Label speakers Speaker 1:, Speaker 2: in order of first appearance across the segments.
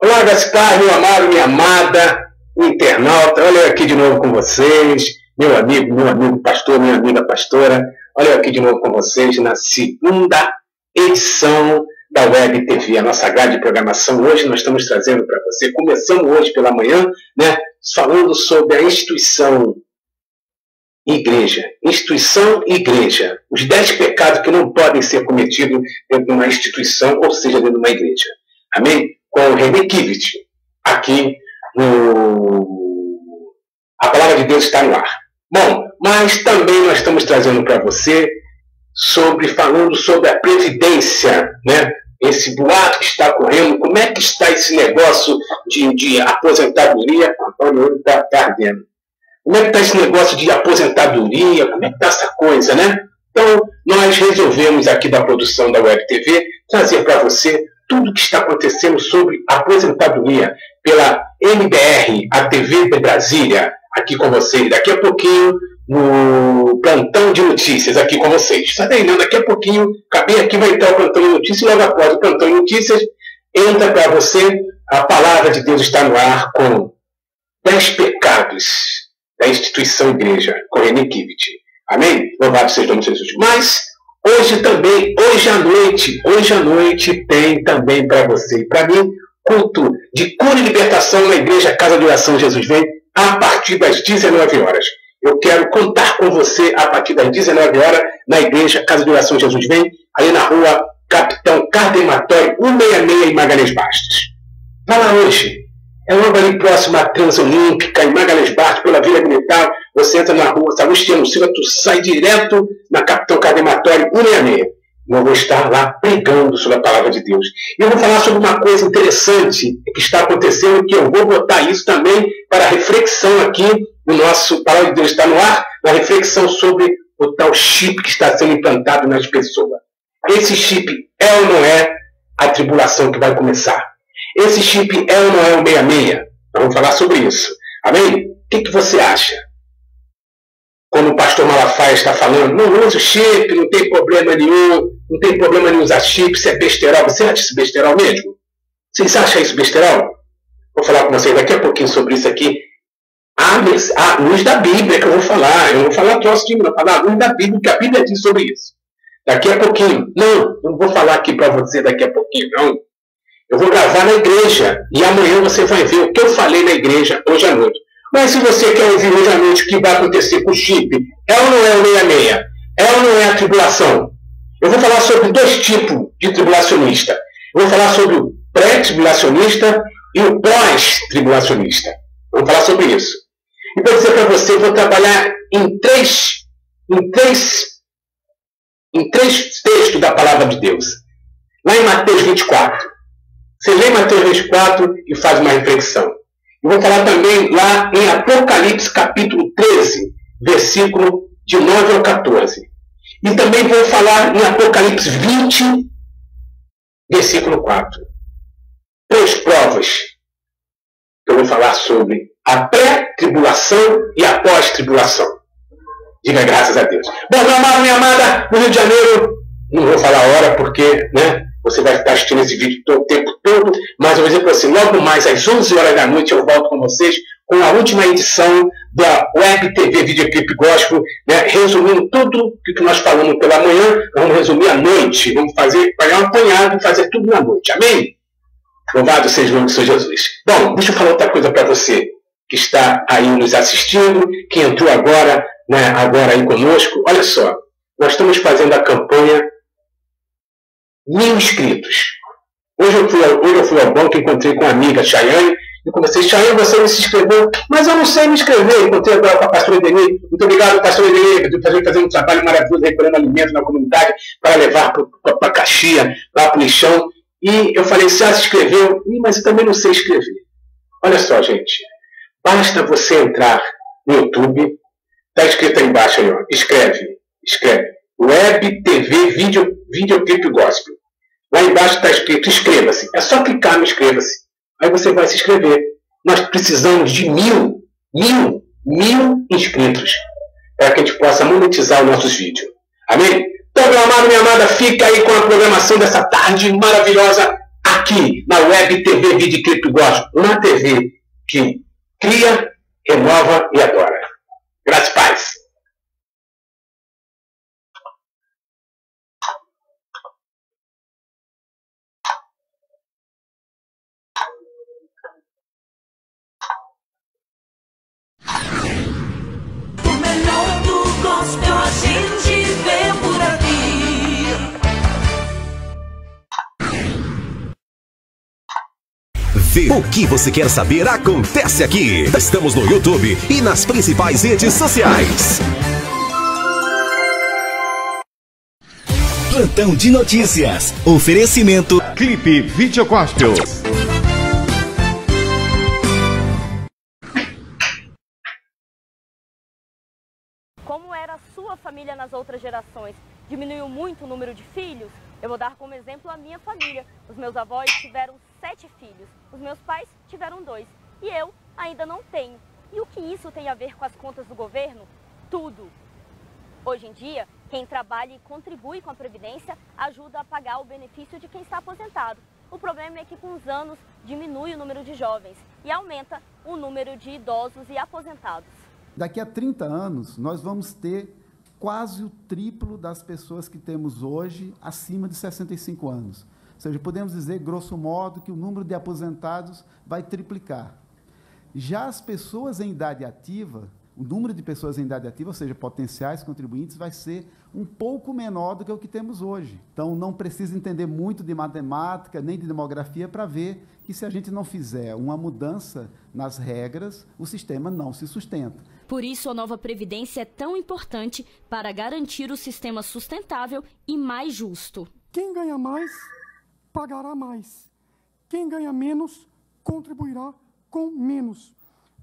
Speaker 1: Olá, Gaspar, meu amado, minha amada, internauta. Olha eu aqui de novo com vocês, meu amigo pastor, minha amiga pastora. Olha eu aqui de novo com vocês na segunda edição da Web TV, a nossa grade de programação. Hoje nós estamos trazendo para você, começando hoje pela manhã, falando sobre a instituição igreja. Instituição igreja. Os 10 pecados que não podem ser cometidos dentro de uma instituição, ou seja, dentro de uma igreja. Amém? Com o René Kivitt, aqui no... A Palavra de Deus está no ar. Bom, mas também nós estamos trazendo para você falando sobre a Previdência, esse boato que está correndo, como é que está esse negócio de aposentadoria? Olha, o olho está ardendo. Como é que está esse negócio de aposentadoria? Como é que está essa coisa, Então, nós resolvemos aqui da produção da Web TV trazer para você tudo o que está acontecendo sobre aposentadoria pela MBR, a TV de Brasília, aqui com vocês. Daqui a pouquinho, no plantão de notícias, aqui com vocês. Sabe aí, não? Daqui a pouquinho, aqui vai entrar o plantão de notícias, e logo após o plantão de notícias, entra para você, a Palavra de Deus está no ar com 10 pecados da instituição igreja, com René Kivitt. Amém? Louvado seja o nome de Jesus. Mas hoje à noite tem também para você e para mim culto de cura e libertação na igreja Casa de Oração Jesus Vem a partir das 19 horas. Eu quero contar com você a partir das 19 horas na igreja Casa de Oração Jesus Vem, ali na rua Capitão Cardematório 166 em Magalhães Bastos. Vai lá hoje. É logo ali próximo à Transolímpica, em Magalhães Bastos, pela Vila Militar. Você entra na rua Salustiano Silva, tu sai direto na Capitão Cardematório 166. Eu vou estar lá pregando sobre a Palavra de Deus. E eu vou falar sobre uma coisa interessante que está acontecendo, que eu vou botar isso também para reflexão aqui no nosso Palavra de Deus está no ar, na reflexão sobre o tal chip que está sendo implantado nas pessoas. Esse chip é ou não é a tribulação que vai começar? Esse chip é ou não é o 66? Vamos falar sobre isso. Amém? O que você acha? Quando o pastor Malafaia está falando, não use o chip, não tem problema nenhum, não tem problema em usar chip, isso é besterol. Você acha isso besterol mesmo? Vocês acham isso besterol? Vou falar com vocês daqui a pouquinho sobre isso aqui. A luz da Bíblia que eu vou falar. Eu não vou falar troço de mim, não. Vou falar a luz da Bíblia, que a Bíblia diz sobre isso. Daqui a pouquinho. Não vou falar aqui para você daqui a pouquinho, não. Eu vou gravar na igreja e amanhã você vai ver o que eu falei na igreja hoje à noite. Mas se você quer ouvir hoje à noite o que vai acontecer com o chip, é ou não é o 66? É ou não é a tribulação? Eu vou falar sobre 2 tipos de tribulacionista. Eu vou falar sobre o pré-tribulacionista e o pós-tribulacionista. Vamos falar sobre isso. E vou dizer para você, eu vou trabalhar em três textos da Palavra de Deus. Lá em Mateus 24. Você lê Mateus 24 e faz uma reflexão. Eu vou falar também lá em Apocalipse capítulo 13, versículo de 9 ao 14. E também vou falar em Apocalipse 20, versículo 4. 3 provas que eu vou falar sobre a pré-tribulação e a pós-tribulação. Diga graças a Deus. Bom, meu amado, minha amada, no Rio de Janeiro, não vou falar a hora porque, você vai estar assistindo esse vídeo o tempo todo, mas eu vou dizer para você, logo mais às 11 horas da noite eu volto com vocês com a última edição da Web TV Videoclipe Gospel, resumindo tudo o que nós falamos pela manhã, vamos resumir à noite, vamos pegar um apanhado e fazer tudo na noite, amém? Louvado seja o nome do Senhor Jesus. Bom, deixa eu falar outra coisa para você que está aí nos assistindo, que entrou agora aí conosco. Olha só, nós estamos fazendo a campanha 1000 inscritos. Hoje eu fui ao banco, encontrei com a amiga Chayane e comecei, Chayane, você não se inscreveu? Mas eu não sei me inscrever. Encontrei agora com a pastora Edeni. Muito obrigado, pastora Edeni, por fazer um trabalho maravilhoso, recolhendo alimentos na comunidade para levar para Caxias, lá para o lixão. E eu falei, você se inscreveu? Mas eu também não sei escrever. Olha só, gente. Basta você entrar no YouTube. Está escrito aí embaixo, aí, ó. Escreve. Web TV Videoclipe Gospel. Lá embaixo está escrito inscreva-se. É só clicar no inscreva-se. Aí você vai se inscrever. Nós precisamos de 1000 inscritos para que a gente possa monetizar os nossos vídeos. Amém? Então, meu amado, minha amada, fica aí com a programação dessa tarde maravilhosa aqui na Web TV Videoclipe Gospel, uma TV que cria, renova e adora. Graças e paz.
Speaker 2: O melhor do gospel a gente vê por aqui.
Speaker 3: O que você quer saber acontece aqui. Estamos no YouTube e nas principais redes sociais. Plantão de notícias. Oferecimento
Speaker 4: Clipe Vídeo Gospel.
Speaker 5: Como era a sua família nas outras gerações? Diminuiu muito o número de filhos? Eu vou dar como exemplo a minha família. Os meus avós tiveram 7 filhos, os meus pais tiveram 2 e eu ainda não tenho. E o que isso tem a ver com as contas do governo? Tudo. Hoje em dia, quem trabalha e contribui com a Previdência ajuda a pagar o benefício de quem está aposentado. O problema é que com os anos diminui o número de jovens e aumenta o número de idosos e aposentados.
Speaker 6: Daqui a 30 anos, nós vamos ter quase o triplo das pessoas que temos hoje acima de 65 anos. Ou seja, podemos dizer, grosso modo, que o número de aposentados vai triplicar. Já as pessoas em idade ativa, o número de pessoas em idade ativa, ou seja, potenciais contribuintes, vai ser um pouco menor do que o que temos hoje. Então, não precisa entender muito de matemática, nem de demografia, para ver que se a gente não fizer uma mudança nas regras, o sistema não se sustenta.
Speaker 7: Por isso, a nova Previdência é tão importante para garantir o sistema sustentável e mais justo.
Speaker 8: Quem ganha mais, pagará mais. Quem ganha menos, contribuirá com menos,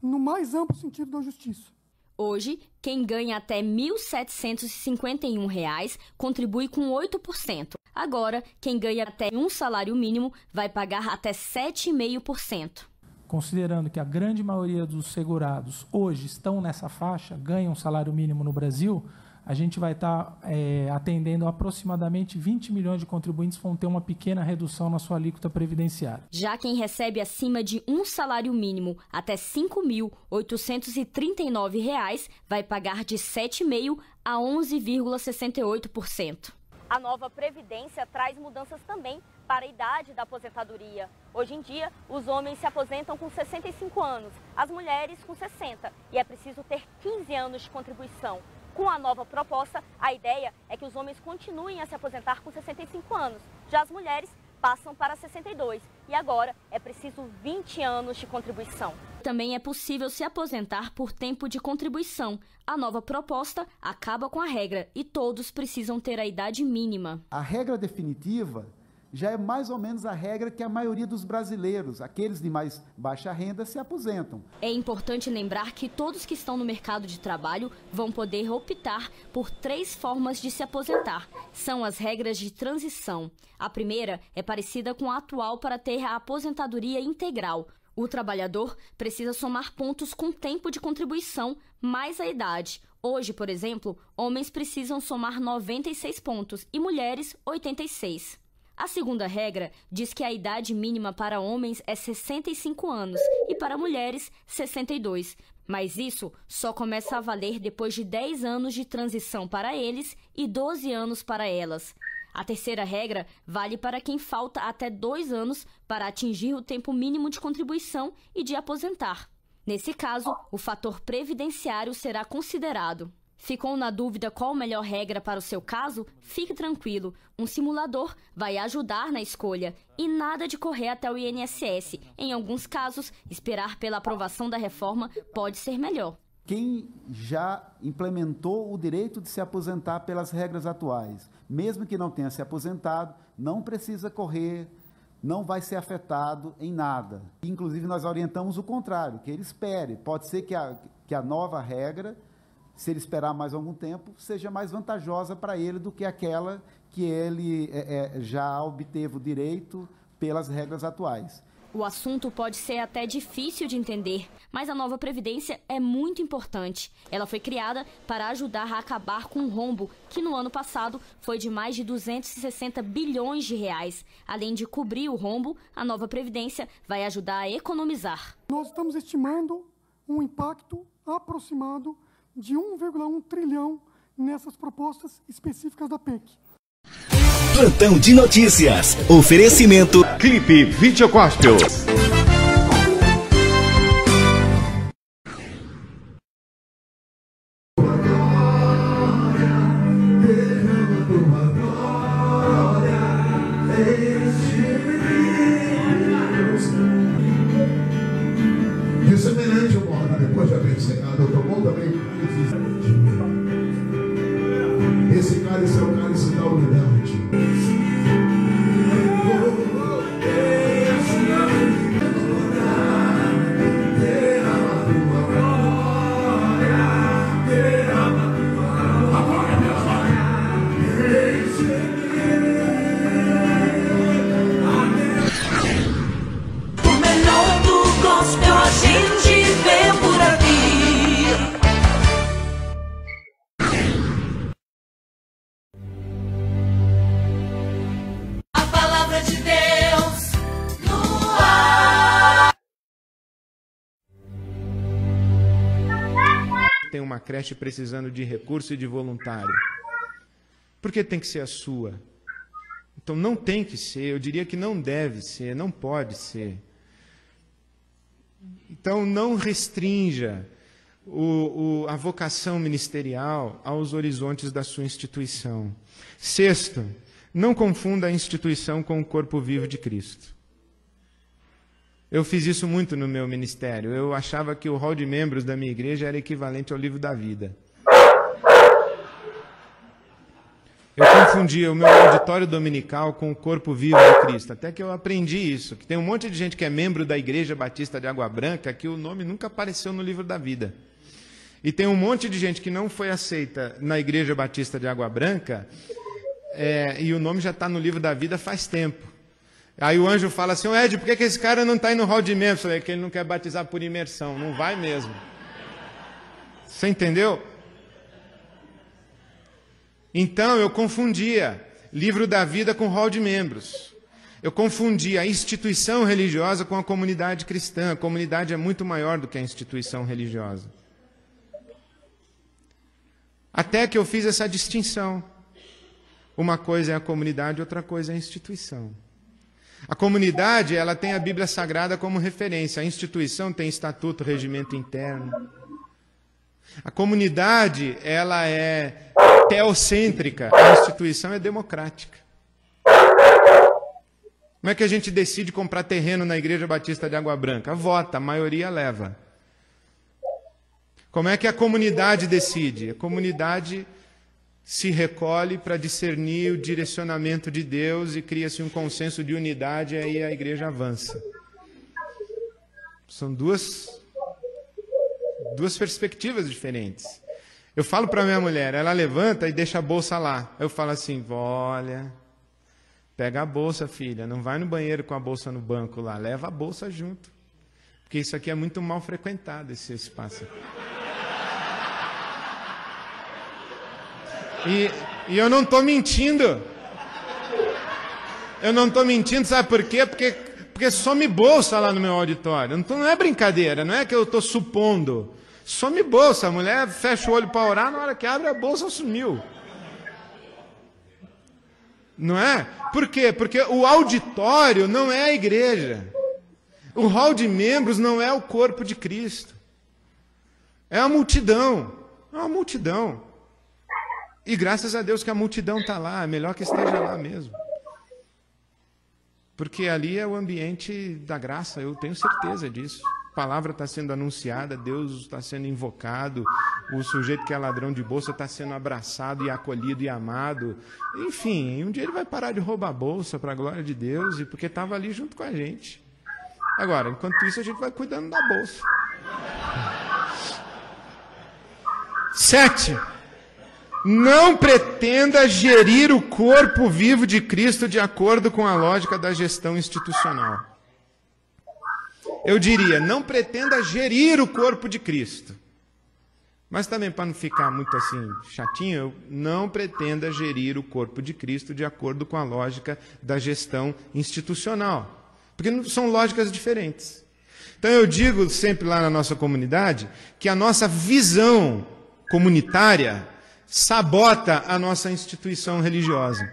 Speaker 8: no mais amplo sentido da justiça.
Speaker 7: Hoje, quem ganha até R$ 1.751 contribui com 8%. Agora, quem ganha até um salário mínimo vai pagar até 7,5%.
Speaker 9: Considerando que a grande maioria dos segurados hoje estão nessa faixa, ganham um salário mínimo no Brasil, a gente vai estar atendendo aproximadamente 20 milhões de contribuintes que vão ter uma pequena redução na sua alíquota previdenciária.
Speaker 7: Já quem recebe acima de um salário mínimo até R$ 5.839 vai pagar de 7,5% a 11,68%.
Speaker 5: A nova Previdência traz mudanças também para a idade da aposentadoria. Hoje em dia, os homens se aposentam com 65 anos, as mulheres com 60, e é preciso ter 15 anos de contribuição. Com a nova proposta, a ideia é que os homens continuem a se aposentar com 65 anos, já as mulheres passam para 62, e agora é preciso 20 anos de contribuição.
Speaker 7: Também é possível se aposentar por tempo de contribuição. A nova proposta acaba com a regra e todos precisam ter a idade mínima.
Speaker 6: A regra definitiva já é mais ou menos a regra que a maioria dos brasileiros, aqueles de mais baixa renda, se aposentam.
Speaker 7: É importante lembrar que todos que estão no mercado de trabalho vão poder optar por 3 formas de se aposentar. São as regras de transição. A primeira é parecida com a atual para ter a aposentadoria integral. O trabalhador precisa somar pontos com tempo de contribuição mais a idade. Hoje, por exemplo, homens precisam somar 96 pontos e mulheres 86. A segunda regra diz que a idade mínima para homens é 65 anos e para mulheres 62, mas isso só começa a valer depois de 10 anos de transição para eles e 12 anos para elas. A terceira regra vale para quem falta até 2 anos para atingir o tempo mínimo de contribuição e de aposentar. Nesse caso, o fator previdenciário será considerado. Ficou na dúvida qual a melhor regra para o seu caso? Fique tranquilo, um simulador vai ajudar na escolha e nada de correr até o INSS. Em alguns casos, esperar pela aprovação da reforma pode ser melhor.
Speaker 6: Quem já implementou o direito de se aposentar pelas regras atuais, mesmo que não tenha se aposentado, não precisa correr, não vai ser afetado em nada. Inclusive, nós orientamos o contrário, que ele espere. Pode ser que a nova regra, se ele esperar mais algum tempo, seja mais vantajosa para ele do que aquela que ele já obteve o direito pelas regras atuais.
Speaker 7: O assunto pode ser até difícil de entender, mas a nova Previdência é muito importante. Ela foi criada para ajudar a acabar com o rombo, que no ano passado foi de mais de 260 bilhões de reais. Além de cobrir o rombo, a nova Previdência vai ajudar a economizar.
Speaker 8: Nós estamos estimando um impacto aproximado de 1,1 trilhão nessas propostas específicas da PEC.
Speaker 3: Plantão de notícias. Oferecimento
Speaker 4: Clipe Videogospel.
Speaker 10: De semelhante modo, depois de haver encerrado, eu tomou também o cálice. Esse cálice é o cálice da unidade.
Speaker 2: O melhor do gospel a gente vê por aqui. A palavra de Deus no ar.
Speaker 11: Tem uma creche precisando de recurso e de voluntário. Por que tem que ser a sua? Então não tem que ser, eu diria que não deve ser, não pode ser. Então não restrinja a vocação ministerial aos horizontes da sua instituição. Sexto, não confunda a instituição com o corpo vivo de Cristo. Eu fiz isso muito no meu ministério. Eu achava que o hall de membros da minha igreja era equivalente ao livro da vida. Eu confundia o meu auditório dominical com o corpo vivo de Cristo. Até que eu aprendi isso, que tem um monte de gente que é membro da Igreja Batista de Água Branca, que o nome nunca apareceu no livro da vida. E tem um monte de gente que não foi aceita na Igreja Batista de Água Branca, e o nome já está no livro da vida faz tempo. Aí o anjo fala assim, Ed, por que esse cara não está aí no hall de membros? Eu falei, que ele não quer batizar por imersão. Não vai mesmo. Você entendeu? Então eu confundia livro da vida com hall de membros. Eu confundia a instituição religiosa com a comunidade cristã. A comunidade é muito maior do que a instituição religiosa. Até que eu fiz essa distinção. Uma coisa é a comunidade, outra coisa é a instituição. A comunidade, ela tem a Bíblia Sagrada como referência. A instituição tem estatuto, regimento interno. A comunidade, ela é teocêntrica. A instituição é democrática. Como é que a gente decide comprar terreno na Igreja Batista de Água Branca? Vota, a maioria leva. Como é que a comunidade decide? A comunidade se recolhe para discernir o direcionamento de Deus e cria-se um consenso de unidade e aí a igreja avança. São duas perspectivas diferentes. Eu falo para minha mulher, ela levanta e deixa a bolsa lá. Eu falo assim, olha, pega a bolsa, filha, não vai no banheiro com a bolsa no banco lá, leva a bolsa junto. Porque isso aqui é muito mal frequentado, esse espaço. E eu não estou mentindo. Eu não estou mentindo, sabe por quê? Porque some bolsa lá no meu auditório. Então, não é brincadeira, não é que eu estou supondo. Some bolsa, a mulher fecha o olho para orar, na hora que abre a bolsa sumiu. Não é? Por quê? Porque o auditório não é a igreja. O hall de membros não é o corpo de Cristo. É a multidão. É uma multidão. E graças a Deus que a multidão está lá, é melhor que esteja lá mesmo. Porque ali é o ambiente da graça, eu tenho certeza disso. A palavra está sendo anunciada, Deus está sendo invocado, o sujeito que é ladrão de bolsa está sendo abraçado e acolhido e amado. Enfim, um dia ele vai parar de roubar a bolsa para a glória de Deus, e porque estava ali junto com a gente. Agora, enquanto isso, a gente vai cuidando da bolsa. 7. Não pretenda gerir o corpo vivo de Cristo de acordo com a lógica da gestão institucional. eu diria, não pretenda gerir o corpo de Cristo. Mas também, para não ficar muito assim chatinho, não pretenda gerir o corpo de Cristo de acordo com a lógica da gestão institucional. Porque são lógicas diferentes. Então eu digo sempre lá na nossa comunidade que a nossa visão comunitária sabota a nossa instituição religiosa.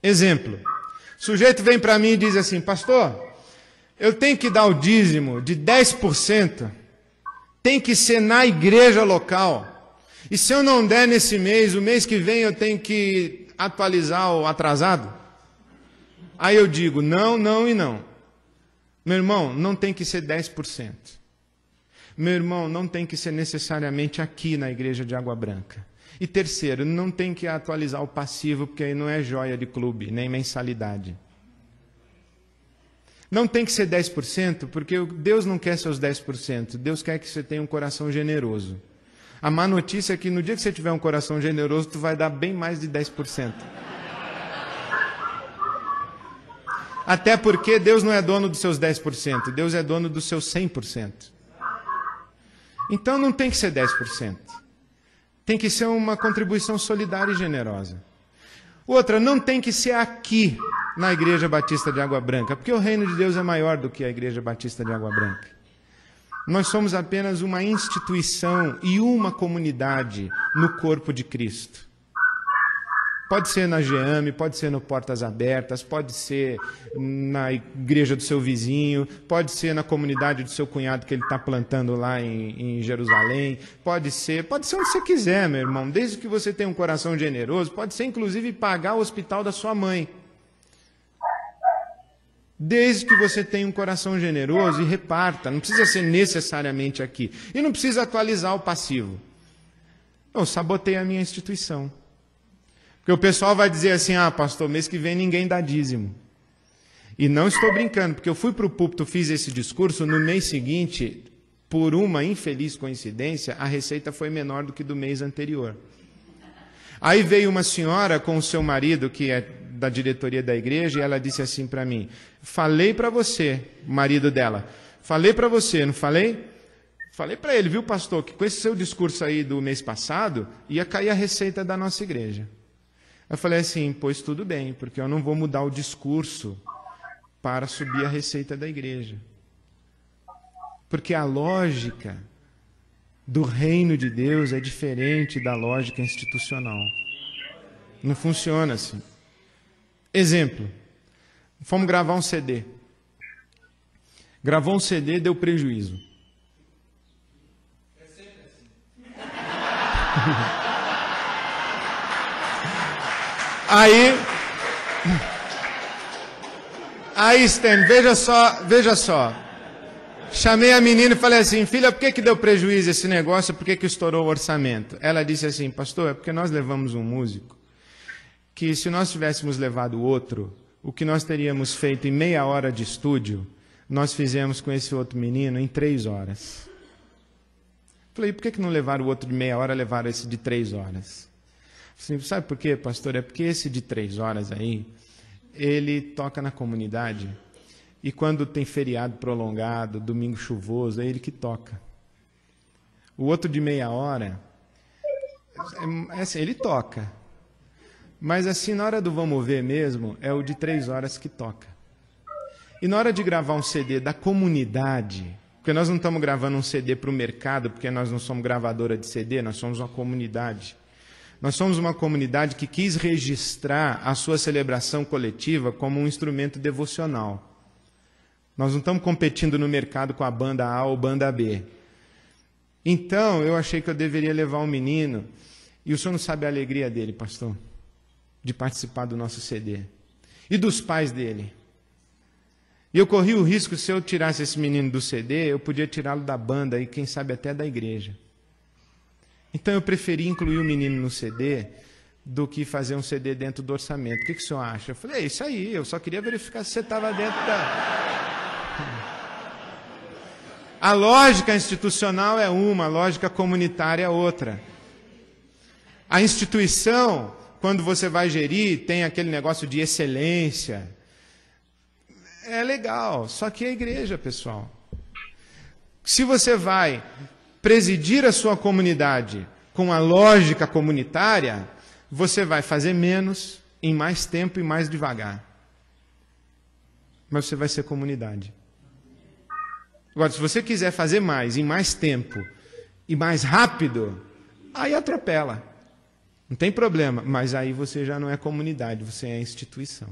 Speaker 11: Exemplo, o sujeito vem para mim e diz assim, pastor, eu tenho que dar o dízimo de 10%, tem que ser na igreja local. E se eu não der nesse mês, o mês que vem eu tenho que atualizar o atrasado? Aí eu digo, não, não e não. Meu irmão, não tem que ser 10%. Meu irmão, não tem que ser necessariamente aqui na igreja de Água Branca. E terceiro, não tem que atualizar o passivo, porque aí não é joia de clube, nem mensalidade. Não tem que ser 10%, porque Deus não quer seus 10%. Deus quer que você tenha um coração generoso. A má notícia é que no dia que você tiver um coração generoso, tu vai dar bem mais de 10%. Até porque Deus não é dono dos seus 10%, Deus é dono dos seus 100%. Então não tem que ser 10%. Tem que ser uma contribuição solidária e generosa. Outra, não tem que ser aqui, na Igreja Batista de Água Branca, porque o reino de Deus é maior do que a Igreja Batista de Água Branca. Nós somos apenas uma instituição e uma comunidade no corpo de Cristo. Pode ser na GEAME, pode ser no Portas Abertas, pode ser na igreja do seu vizinho, pode ser na comunidade do seu cunhado que ele está plantando lá em Jerusalém, pode ser onde você quiser, meu irmão, desde que você tenha um coração generoso, pode ser inclusive pagar o hospital da sua mãe. Desde que você tenha um coração generoso e reparta, não precisa ser necessariamente aqui. E não precisa atualizar o passivo. Eu sabotei a minha instituição. Porque o pessoal vai dizer assim, pastor, mês que vem ninguém dá dízimo. E não estou brincando, porque eu fui para o púlpito, fiz esse discurso, no mês seguinte, por uma infeliz coincidência, a receita foi menor do que do mês anterior. Aí veio uma senhora com o seu marido, que é da diretoria da igreja, e ela disse assim para mim, falei para você, marido dela, falei para você, não falei? Falei para ele, viu pastor, que com esse seu discurso aí do mês passado, ia cair a receita da nossa igreja. Eu falei assim, pois tudo bem, porque eu não vou mudar o discurso para subir a receita da igreja. Porque a lógica do reino de Deus é diferente da lógica institucional. Não funciona assim. Exemplo, fomos gravar um CD. Gravou um CD, deu prejuízo. É sempre assim. Aí, Stan, veja só. Chamei a menina e falei assim, filha, por que deu prejuízo esse negócio? Por que estourou o orçamento? Ela disse assim, pastor, é porque nós levamos um músico, que se nós tivéssemos levado outro, o que nós teríamos feito em meia hora de estúdio, nós fizemos com esse outro menino em 3 horas. Falei, por que não levaram o outro de meia hora, levaram esse de 3 horas? Assim, sabe por quê, pastor? É porque esse de 3 horas aí, ele toca na comunidade, e quando tem feriado prolongado, domingo chuvoso, é ele que toca. O outro de meia hora, é assim, ele toca. Mas assim, na hora do vamos ver mesmo, é o de 3 horas que toca. E na hora de gravar um CD da comunidade, porque nós não estamos gravando um CD para o mercado, porque nós não somos gravadora de CD, nós somos uma comunidade. Nós somos uma comunidade que quis registrar a sua celebração coletiva como um instrumento devocional. Nós não estamos competindo no mercado com a banda A ou banda B. Então, eu achei que eu deveria levar um menino, e o senhor não sabe a alegria dele, pastor, de participar do nosso CD. E dos pais dele. E eu corri o risco, se eu tirasse esse menino do CD, eu podia tirá-lo da banda e, quem sabe, até da igreja. Então eu preferi incluir o menino no CD do que fazer um CD dentro do orçamento. O que o senhor acha? Eu falei, é isso aí, eu só queria verificar se você estava dentro da... A lógica institucional é uma, a lógica comunitária é outra. A instituição, quando você vai gerir, tem aquele negócio de excelência. É legal, só que é igreja, pessoal. Se você vai presidir a sua comunidade com a lógica comunitária, você vai fazer menos, em mais tempo e mais devagar. Mas você vai ser comunidade. Agora, se você quiser fazer mais, em mais tempo e mais rápido, aí atropela. Não tem problema, mas aí você já não é comunidade, você é instituição.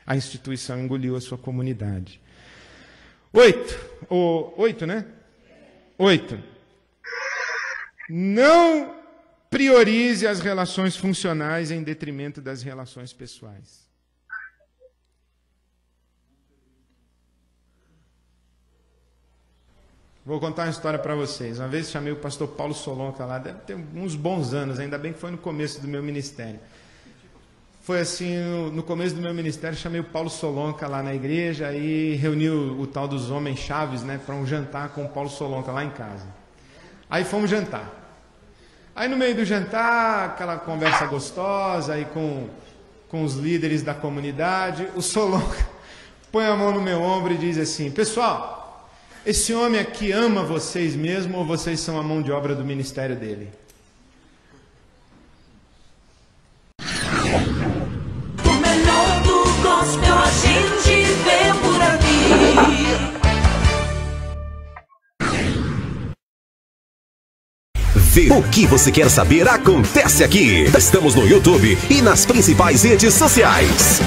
Speaker 11: A instituição engoliu a sua comunidade. 8, né? 8. Não priorize as relações funcionais em detrimento das relações pessoais. Vou contar uma história para vocês. Uma vez chamei o pastor Paulo Solonca lá, deve ter uns bons anos, ainda bem que foi no começo do meu ministério. Foi assim, no começo do meu ministério, chamei o Paulo Solonca lá na igreja e reuni o tal dos homens chaves, né, para um jantar com o Paulo Solonca lá em casa. Aí fomos jantar. Aí no meio do jantar, aquela conversa gostosa aí com os líderes da comunidade, o Solonca põe a mão no meu ombro e diz assim: pessoal, esse homem aqui ama vocês mesmo ou vocês são a mão de obra do ministério dele?
Speaker 2: O melhor do gospel a gente vê por aqui.
Speaker 3: O que você quer saber acontece aqui. Estamos no YouTube e nas principais redes sociais.